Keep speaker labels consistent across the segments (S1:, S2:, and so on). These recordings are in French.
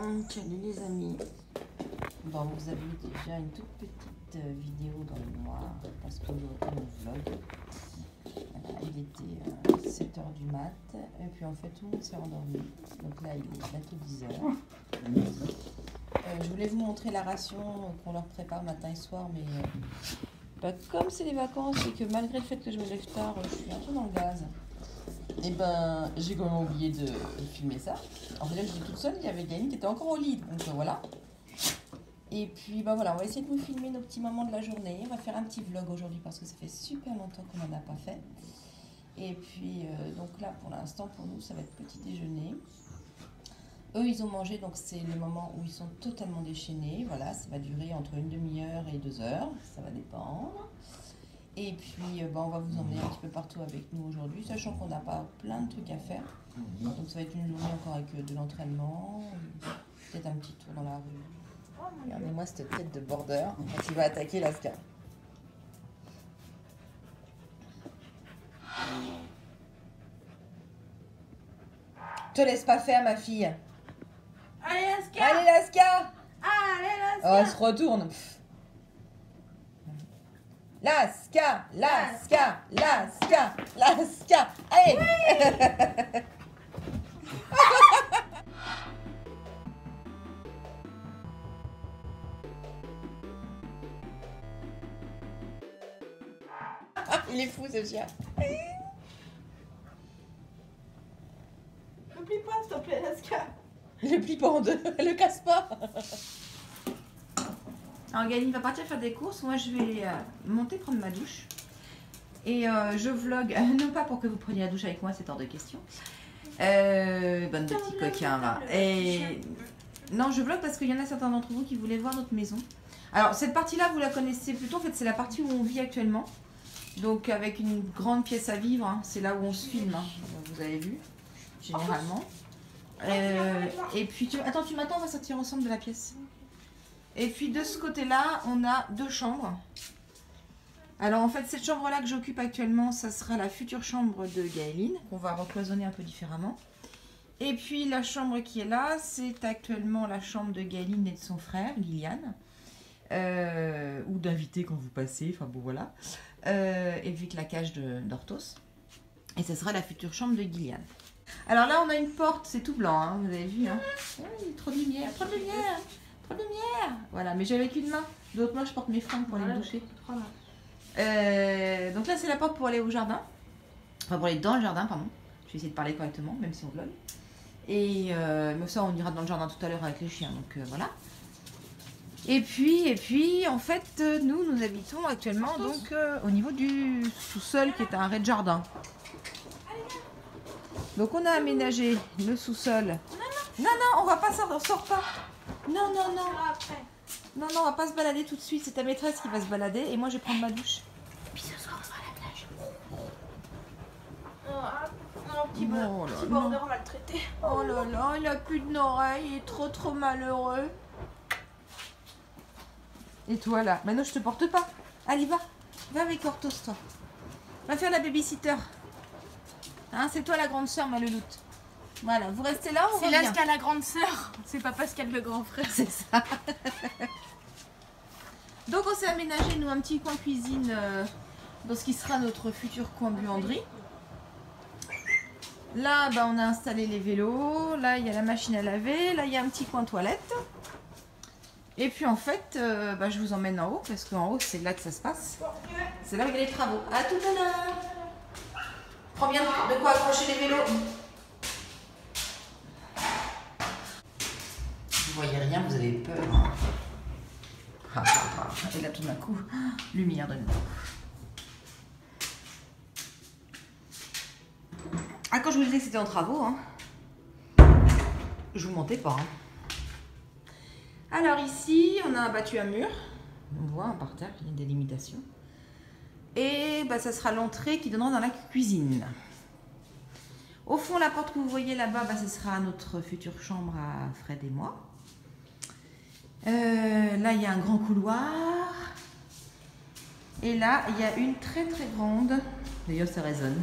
S1: Salut les amis. Bon, vous avez déjà une toute petite vidéo dans le noir parce qu'aujourd'hui on vlog. Voilà, il était 7h du mat et puis en fait tout le monde s'est endormi. Donc là il est bientôt 10h. Je voulais vous montrer la ration qu'on leur prépare matin et soir, mais comme c'est les vacances et que malgré le fait que je me lève tard, je suis un peu dans le gaz. Et ben j'ai quand même oublié de filmer ça. En fait j'étais toute seule, il y avait Gaëline qui était encore au lit, donc voilà. Et puis ben voilà, on va essayer de vous filmer nos petits moments de la journée. On va faire un petit vlog aujourd'hui parce que ça fait super longtemps qu'on n'en a pas fait. Et puis donc là pour l'instant pour nous ça va être petit déjeuner. Eux ils ont mangé, donc c'est le moment où ils sont totalement déchaînés. Voilà, ça va durer entre une demi-heure et 2 heures, ça va dépendre. Et puis on va vous emmener un petit peu partout avec nous aujourd'hui, sachant qu'on n'a pas plein de trucs à faire. Donc ça va être une journée encore avec de l'entraînement, peut-être un petit tour dans la rue. Regardez-moi cette tête de border quand il va attaquer Laska. Te laisse pas faire ma fille.
S2: Allez Laska.
S1: Allez Laska.
S2: Allez Laska.
S1: Oh, elle se retourne. Laska, Laska, Laska, Laska. Allez. Oui. Il est fou ce chien.
S2: Ne plie pas s'il te plaît Laska.
S1: Le plie pas en deux, le casse pas.
S2: Alors Gaëline va partir faire des courses, moi je vais monter prendre ma douche. Et je vlog, non pas pour que vous preniez la douche avec moi, c'est hors de question. Bande de petits coquins va. Et non, je vlog parce qu'il y en a certains d'entre vous qui voulaient voir notre maison. Alors cette partie-là, vous la connaissez plutôt, en fait c'est la partie où on vit actuellement. Donc avec une grande pièce à vivre, hein. C'est là où on se filme, hein. Vous avez vu, généralement. Et puis, attends, tu m'attends, on va sortir ensemble de la pièce. Et puis de ce côté-là, on a 2 chambres. Alors en fait, cette chambre-là que j'occupe actuellement, ça sera la future chambre de Gaëline, qu'on va recloisonner un peu différemment. Et puis la chambre qui est là, c'est actuellement la chambre de Gaëline et de son frère, Liliane. Ou d'inviter quand vous passez, enfin bon voilà. Et puis la cage d'Orthos. Et ce sera la future chambre de Gillian. Alors là, on a une porte, c'est tout blanc, hein, vous avez vu. Hein. Ouais, trop de lumière, trop de lumière, trop de lumière. Voilà, mais j'ai avec une main. De l'autre main, je porte mes fringues pour aller me doucher. Donc là, c'est la porte pour aller au jardin. Enfin, pour aller dans le jardin, pardon. Je vais essayer de parler correctement, même si on vlog. Et mais ça, on ira dans le jardin tout à l'heure avec les chiens, donc voilà. Et puis, en fait, nous habitons actuellement donc au niveau du sous-sol qui est un rez-de-jardin. Donc on a aménagé le sous-sol. Non, on va pas sortir, on sort pas. Non. Non, on va pas se balader tout de suite. C'est ta maîtresse qui va se balader et moi je vais prendre ma douche. Puis ce soir on fera la plage. Un petit border maltraité.
S1: Oh là là, il a plus d'oreilles, il est trop malheureux. Et toi là, maintenant je te porte pas. Allez, va avec Orthos toi. Va faire la babysitter. Hein, c'est toi la grande sœur, ma louloute. Voilà, vous restez là, on revient.
S2: C'est Laska la grande sœur, c'est pas Pascal le grand frère.
S1: C'est ça. Donc on s'est aménagé nous un petit coin cuisine dans ce qui sera notre futur coin buanderie. Là, on a installé les vélos. Là, il y a la machine à laver. Là, il y a un petit coin toilette. Et puis en fait, je vous emmène en haut parce qu'en haut, c'est là que ça se passe. C'est là où il y a les travaux. À tout à l'heure. Prends bien de quoi accrocher les vélos. Vous voyez rien, vous avez peur. Et là tout d'un coup, lumière de nouveau. Ah, quand je vous disais que c'était en travaux, hein, je vous mentais pas. Hein. Alors ici, on a abattu un mur. On voit un parterre, il y a une délimitation. Et ça sera l'entrée qui donnera dans la cuisine. Au fond, la porte que vous voyez là-bas, ce sera notre future chambre à Fred et moi. Là, il y a un grand couloir. Et là, il y a une très grande... D'ailleurs, ça résonne.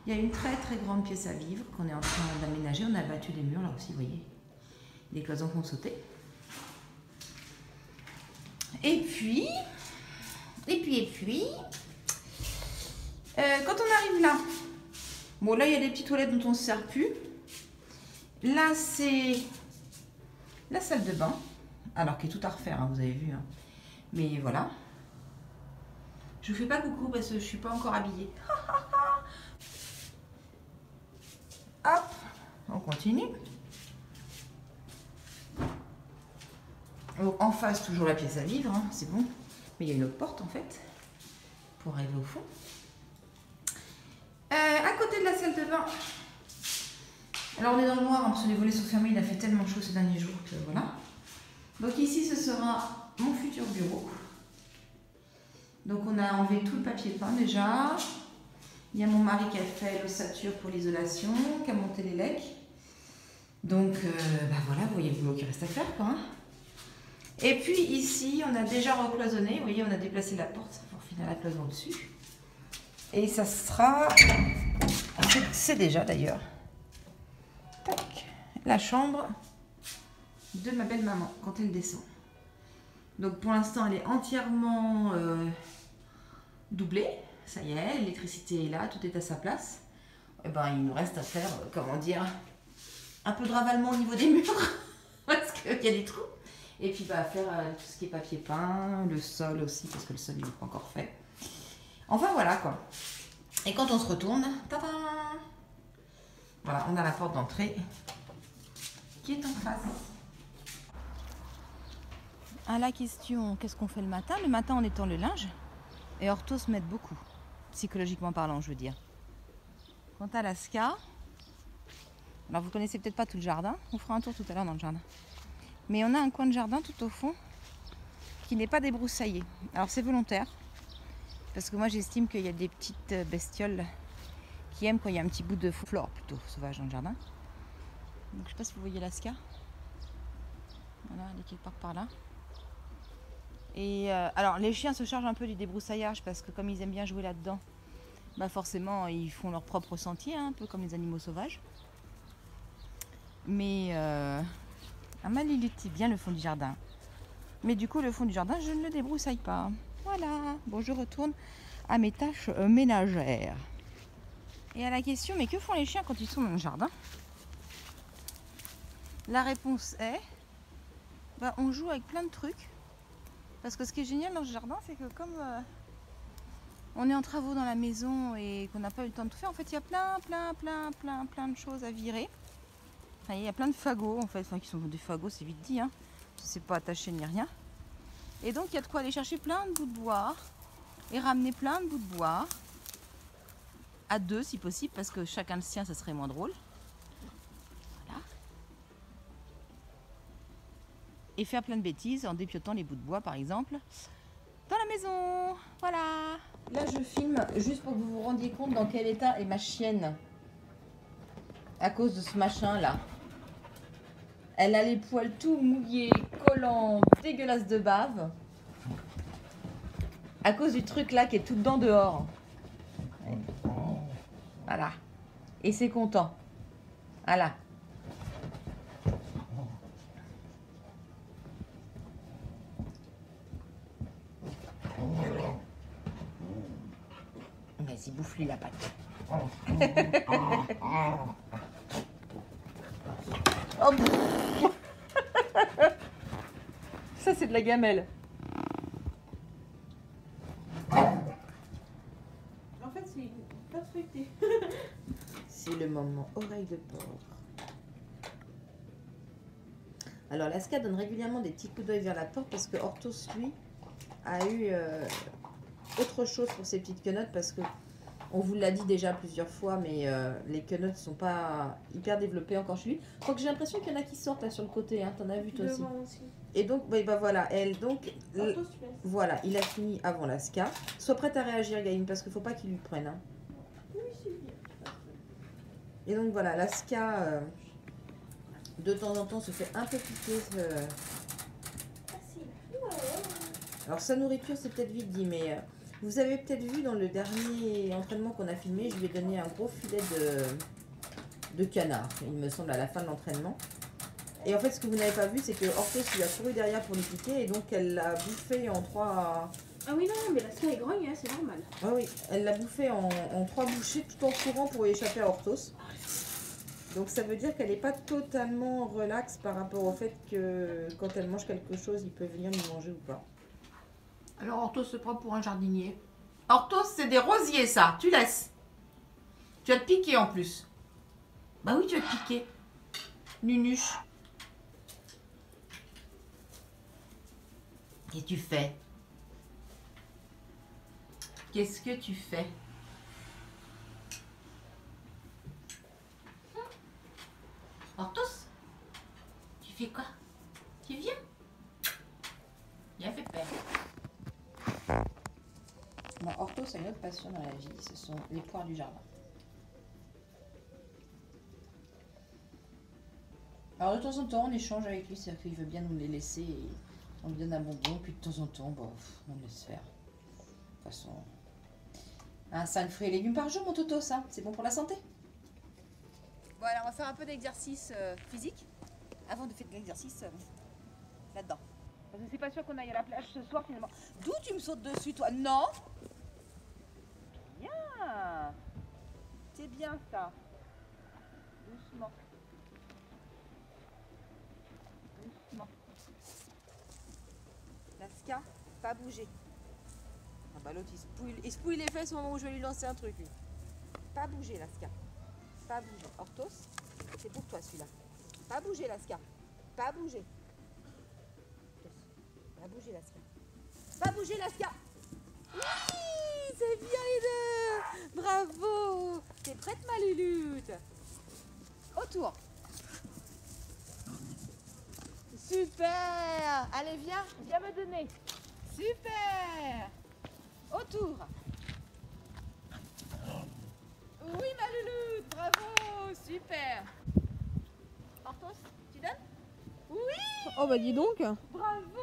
S1: Il y a une très grande pièce à vivre qu'on est en train d'aménager. On a abattu les murs là aussi, vous voyez.
S2: les cloisons qui ont sauté. Et puis, quand on arrive là, bon là il y a des petites toilettes dont on ne se sert plus. Là c'est la salle de bain, alors qui est tout à refaire, hein, vous avez vu. Hein. Mais voilà. Je vous fais pas coucou parce que je suis pas encore habillée. Hop, on continue. Donc, en face, toujours la pièce à vivre, hein, c'est bon. Mais il y a une autre porte en fait, pour arriver au fond. À côté de la salle de bain, alors on est dans le noir, hein, parce que les volets sont fermés, il a fait tellement chaud ces derniers jours que voilà. Donc ici, ce sera mon futur bureau. Donc on a enlevé tout le papier peint déjà. Il y a mon mari qui a fait l'ossature pour l'isolation, qui a monté les lecs. Donc bah voilà, vous voyez le boulot qui reste à faire quoi. Hein. Et puis ici, on a déjà recloisonné. Vous voyez, on a déplacé la porte pour finir la cloison dessus. Et ça sera... C'est déjà d'ailleurs. Tac. La chambre de ma belle maman quand elle descend. Donc pour l'instant, elle est entièrement doublée. Ça y est, l'électricité est là, tout est à sa place. Et ben, il nous reste à faire, comment dire, un peu de ravalement au niveau des murs. Parce qu'il y a des trous. Et puis bah, faire tout ce qui est papier peint, le sol aussi, parce que le sol il n'est pas encore fait. Enfin voilà quoi. Et quand on se retourne, tada, voilà, on a la porte d'entrée qui est en face. À la question, qu'est-ce qu'on fait le matin? Le matin, on étend le linge. Et Orthos m'aide beaucoup, psychologiquement parlant, je veux dire. Quant à la Ska, alors vous connaissez peut-être pas tout le jardin. On fera un tour tout à l'heure dans le jardin. Mais on a un coin de jardin tout au fond qui n'est pas débroussaillé. Alors c'est volontaire. Parce que moi j'estime qu'il y a des petites bestioles qui aiment quand il y a un petit bout de flore plutôt sauvage dans le jardin. Donc je sais pas si vous voyez la Ska. Voilà, elle est quelque part par là. Et alors les chiens se chargent un peu du débroussaillage parce que comme ils aiment bien jouer là-dedans, bah forcément ils font leur propre sentier, hein, un peu comme les animaux sauvages. Mais Amal il était bien le fond du jardin. Mais du coup le fond du jardin je ne le débroussaille pas. Voilà, bon je retourne à mes tâches ménagères. Et à la question, mais que font les chiens quand ils sont dans le jardin? La réponse est, bah, on joue avec plein de trucs. Parce que ce qui est génial dans ce jardin, c'est que comme on est en travaux dans la maison et qu'on n'a pas eu le temps de tout faire, en fait il y a plein de choses à virer. Enfin, il y a plein de fagots en fait, enfin qui sont des fagots, c'est vite dit, hein. C'est pas attaché ni rien. Et donc il y a de quoi aller chercher plein de bouts de bois et ramener plein de bouts de bois à deux si possible, parce que chacun le sien, ça serait moins drôle. Voilà. Et faire plein de bêtises en dépiotant les bouts de bois par exemple dans la maison. Voilà. Là je filme juste pour que vous vous rendiez compte dans quel état est ma chienne à cause de ce machin là. Elle a les poils tout mouillés, collants, dégueulasses de bave. À cause du truc là qui est tout dedans dehors. Voilà. Et c'est content. Voilà. Vas-y, bouffe-lui la patte. Oh, ça, c'est de la gamelle.
S3: En fait, c'est une pâte feuilletée.
S1: C'est le moment oreille de porc. Alors, la Ska donne régulièrement des petits coups d'œil vers la porte parce que Orthos, lui, a eu autre chose pour ses petites quenottes parce que on vous l'a dit déjà plusieurs fois, mais les quenottes ne sont pas hyper développées encore chez lui. Quoique j'ai l'impression qu'il y en a qui sortent là sur le côté, hein. T'en as vu toi aussi. Et donc, bah voilà, elle, donc, voilà, il a fini avant la Ska. Sois prête à réagir, Gaïne, parce qu'il ne faut pas qu'il lui prenne. Hein.
S3: Oui, c'est bien.
S1: Et donc voilà, la Ska, de temps en temps, se fait un peu piquer. Alors sa nourriture, c'est peut-être vite dit, mais vous avez peut-être vu dans le dernier entraînement qu'on a filmé, je lui ai donné un gros filet de canard, il me semble, à la fin de l'entraînement. Et en fait, ce que vous n'avez pas vu, c'est que Orthos il a couru derrière pour nous piquer et donc elle l'a bouffé en 3.
S3: Ah oui, non, mais la Ska est grogne, hein, c'est normal.
S1: Ah oui, elle l'a bouffé en 3 bouchées tout en courant pour échapper à Orthos. Donc ça veut dire qu'elle n'est pas totalement relaxe par rapport au fait que quand elle mange quelque chose, il peut venir lui manger ou pas.
S2: Alors Orthos se prend pour un jardinier. Orthos, c'est des rosiers ça, tu laisses. Tu vas te piquer en plus. Bah oui, tu vas te piquer. Nunuche. Qu'est-ce que tu fais? Qu'est-ce que tu fais? Orthos, tu fais quoi? Tu viens? Il a fait peur.
S1: Non, Orthos a une autre passion dans la vie, ce sont les poires du jardin. Alors de temps en temps, on échange avec lui, c'est-à-dire qu'il veut bien nous les laisser et on lui donne un bonbon, puis de temps en temps, bah, on le laisse faire. De toute façon, 5 fruits et légumes par jour, mon Toto, ça, c'est bon pour la santé. Voilà, on va faire un peu d'exercice physique avant de faire de l'exercice là-dedans. Parce que c'est pas sûr qu'on aille à la plage ce soir finalement. D'où tu me sautes dessus, toi? Non. Bien. C'est bien ça. Doucement. Doucement. Laska, pas bouger. Ah bah l'autre il se pouille les fesses au moment où je vais lui lancer un truc. Lui. Pas bouger, Laska. Pas bouger. Orthos, c'est pour toi celui-là. Pas bouger, Laska. Pas bouger. Pas bouger, Laska. Pas bouger, Laska. Oui, c'est bien les deux. Bravo. T'es prête, ma lulute? Autour. Super. Allez, viens me donner. Super. Autour. Oui, ma lulute. Bravo. Super. Orthos, tu donnes? Oui.
S3: Oh bah dis donc.
S1: Bravo.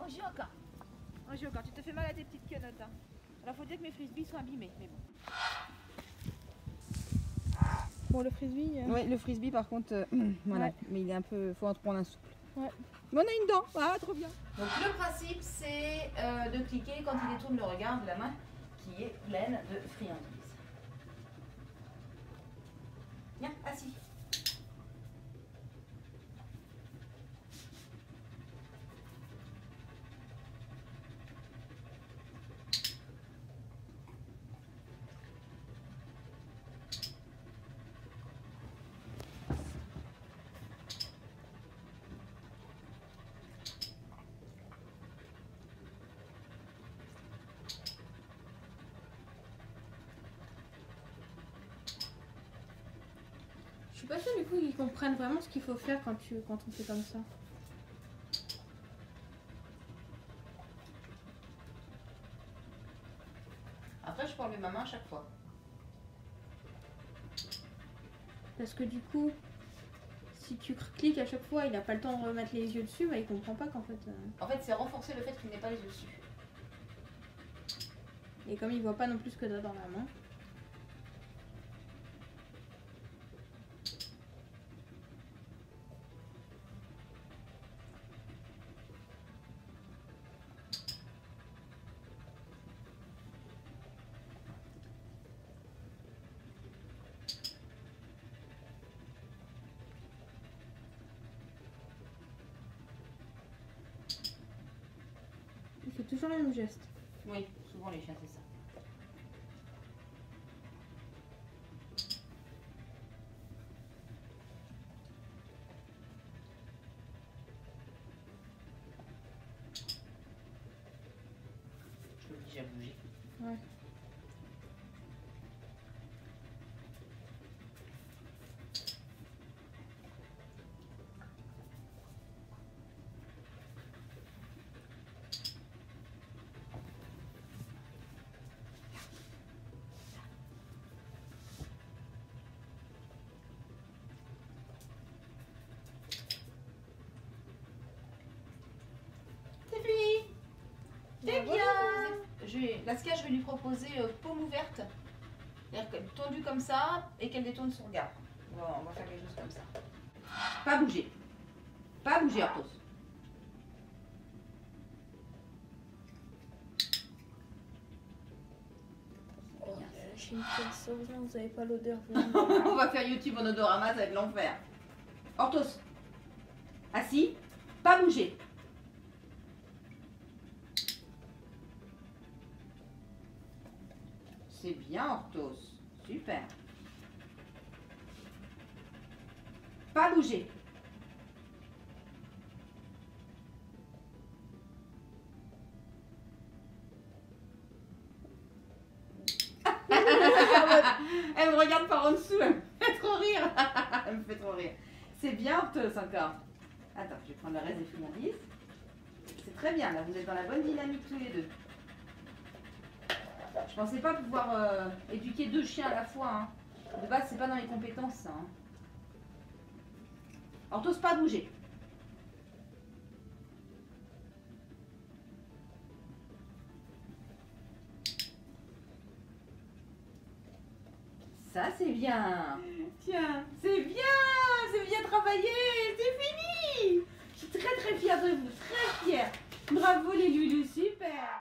S1: On joue encore. On joue encore. Tu te fais mal à tes petites quenottes. Hein. Alors faut dire que mes frisbees sont abîmés, mais bon.
S3: Bon, le frisbee.
S1: Ouais, le frisbee par contre, voilà.
S3: Ouais.
S1: Mais il est un peu, faut en prendre un souple.
S3: Ouais.
S1: Mais on a une dent. Ah, trop bien.
S2: Donc le principe c'est de cliquer quand il détourne le regard de la main qui est pleine de friandises. Viens, assis.
S3: Je suis pas sûre du coup qu'ils comprennent vraiment ce qu'il faut faire quand on fait comme ça.
S2: Après je peux enlever ma main à chaque fois.
S3: Parce que du coup, si tu cliques à chaque fois, il n'a pas le temps de remettre les yeux dessus, bah il comprend pas qu'en fait.
S2: En fait c'est renforcer le fait qu'il n'ait pas les yeux dessus.
S3: Et comme il voit pas non plus ce que t'as dans la main. Il fait toujours le même geste.
S2: Oui, souvent les chiens c'est ça. Je l'oblige à bouger.
S3: Ouais.
S2: C'est fini. C'est
S3: Bah,
S2: bien. Laska, je vais lui proposer paume ouverte. C'est-à-dire qu'elle est tendue comme ça et qu'elle détourne son regard. On va faire quelque chose comme ça. Pas bouger. Pas bouger, Hortos.
S3: Oh, lâchez une pièce, heureusement vous n'avez pas l'odeur.
S2: On va faire YouTube en odorama, ça va être l'enfer. Hortos. Assis. Pas bouger. C'est bien, Hortos. Super. Pas bouger. Elle me regarde par en dessous, elle me fait trop rire. Elle me fait trop rire. C'est bien, Hortos, encore. Attends, je vais prendre le reste des friandises. C'est très bien, là, vous êtes dans la bonne dynamique tous les deux. Je pensais pas pouvoir éduquer 2 chiens à la fois. Hein. De base, c'est pas dans les compétences, ça. Hein. Hortos, pas bouger. Ça, c'est bien. Tiens, c'est bien travaillé, c'est fini. Je suis très très fière de vous, très fière. Bravo les loulous, super.